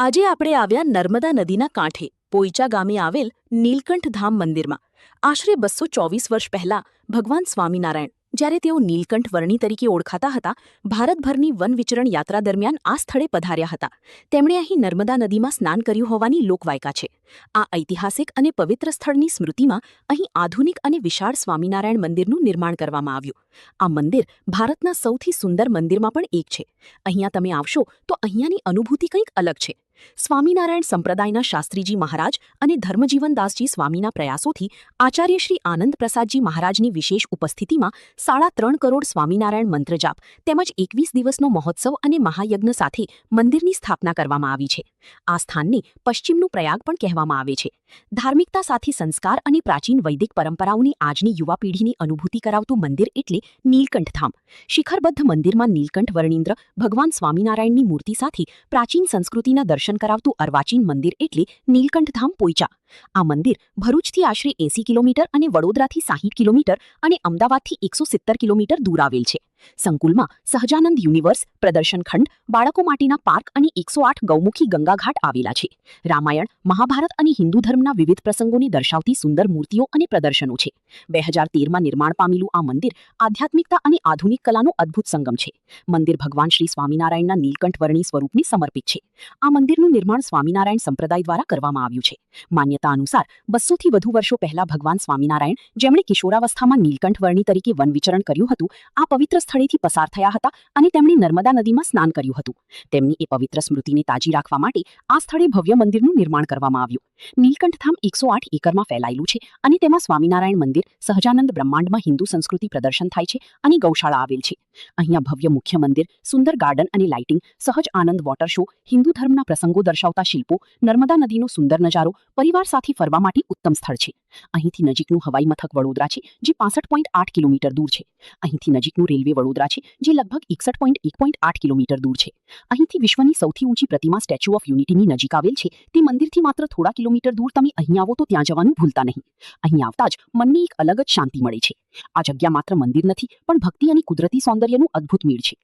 આજે આપણે આવ્યા નર્મદા નદીના કાંઠે પોઈચા ગામે આવેલ નીલકંઠ ધામ મંદિરમાં આશરે 224 વર્ષ પહેલા ભગવાન સ્વામિનારાયણ જ્યારે તેઓ નીલકંઠ વર્ણી તરીકે ઓળખાતા હતા ભારતભરની વન વિચરણ યાત્રા દરમિયાન આ સ્થળે પધાર્યા હતા. તેમણે અહીં નર્મદા નદીમાં સ્નાન કર્યું હોવાની લોકવાયકા છે. આ ઐતિહાસિક અને પવિત્ર સ્થળની સ્મૃતિમાં અહીં આધુનિક અને વિશાળ સ્વામિનારાયણ મંદિરનું નિર્માણ કરવામાં આવ્યું. આ મંદિર ભારતના સૌથી સુંદર મંદિરમાં પણ એક છે. અહીંયા તમે આવશો તો અહીંયાની અનુભૂતિ કંઈક અલગ છે. સ્વામિનારાયણ સંપ્રદાયના શાસ્ત્રીજી મહારાજ અને ધર્મજીવનદાસજી સ્વામીના પ્રયાસોથી આચાર્ય શ્રી આનંદ પ્રસાદજી મહારાજની વિશેષ ઉપસ્થિતિમાં 3.5 કરોડ સ્વામિનારાયણ મંત્રજાપ તેમજ 21 દિવસનો મહોત્સવ અને મહાયજ્ઞ સાથે મંદિરની સ્થાપના કરવામાં આવી છે. આ સ્થાનને પશ્ચિમનું પ્રયાગ પણ કહેવામાં આવે છે. ધાર્મિકતા સાથે સંસ્કાર અને પ્રાચીન વૈદિક પરંપરાઓની આજની યુવા પેઢીની અનુભૂતિ કરાવતું મંદિર એટલે નીલકંઠ ધામ. શિખરબદ્ધ મંદિરમાં નીલકંઠ વર્ણિન્દ્ર ભગવાન સ્વામિનારાયણની મૂર્તિ સાથે પ્રાચીન સંસ્કૃતિના દર્શન કરાવતું અર્વાચીન મંદિર એટલે નીલકંઠ ધામ પોઈચા. આ મંદિર ભરૂચથી આશરે 80 કિલોમીટર અને વડોદરાથી 60 કિલોમીટર અને અમદાવાદથી 170 કિલોમીટર દૂર આવેલ છે. સંકુલમાં સહજાનંદ યુનિવર્સ, પ્રદર્શન ખંડ, બાળકો માટેના પાર્ક અને 108 ગૌમુખી ગંગાઘાટ આવેલા છે. રામાયણ, મહાભારત અને હિન્દુ ધર્મના વિવિધ પ્રસંગોને દર્શાવતી સુંદર મૂર્તિઓ અને પ્રદર્શનો છે. 2013માં નિર્માણ પામેલું આ મંદિર આધ્યાત્મિકતા અને આધુનિક કલાનો અદ્ભુત સંગમ છે. મંદિર ભગવાન શ્રી સ્વામિનારાયણના નીલકંઠ વર્ણી સ્વરૂપને સમર્પિત છે. આ મંદિરનું નિર્માણ સ્વામિનારાયણ સંપ્રદાય દ્વારા કરવામાં આવ્યું છે. માન્યતા અનુસાર 200થી વધુ વર્ષો પહેલા ભગવાન સ્વામિનારાયણ, જેમણે કિશોરાવસ્થામાં નીલકંઠ વર્ણી તરીકે વન વિચરણ કર્યું હતું, આ પવિત્ર સ્થળેથી પસાર થયા હતા અને તેમણે નર્મદા નદીમાં સ્નાન કર્યું હતું. તેમની એ પવિત્ર સ્મૃતિને તાજી રાખવા માટે આ સ્થળે ભવ્ય મંદિરનું નિર્માણ કરવામાં આવ્યું. નીલકંઠ ધામ 108 એકરમાં ફેલાયેલું છે અને તેમાં સ્વામિનારાયણ મંદિર, સહજાનંદ બ્રહ્માંડમાં હિન્દુ સંસ્કૃતિ પ્રદર્શન થાય છે અને ગૌશાળા આવેલ છે. અહીંયા ભવ્ય મુખ્ય મંદિર, સુંદર ગાર્ડન અને લાઇટિંગ, સહજ આનંદ વોટર શો, હિન્દુ ધર્મના પ્રસંગો દર્શાવતા શિલ્પો, નર્મદા નદીનો સુંદર નજારો પરિવાર સાથે ફરવા માટે ઉત્તમ સ્થળ છે. અહીંથી નજીકનું હવાઈ મથક વડોદરા છે, જે 65.8 કિલોમીટર દૂર છે. અહીંથી નજીકનું રેલવે વડોદરા છે, જે લગભગ 61.8 કિલોમીટર દૂર છે. અહીંથી વિશ્વની સૌથી ઊંચી પ્રતિમા સ્ટેચ્યુ ઓફ યુનિટીની નજીક આવેલ છે. તે મંદિરથી માત્ર થોડા કિલોમીટર દૂર તમે અહીં આવો તો ત્યાં જવાનું ભૂલતા નહીં. અહીં આવતા જ મનને એક અલગ જ શાંતિ મળે છે. આ જગ્યા માત્ર મંદિર નથી, પણ ભક્તિ અને કુદરતી સૌંદર્યનું અદ્ભુત મેળ છે.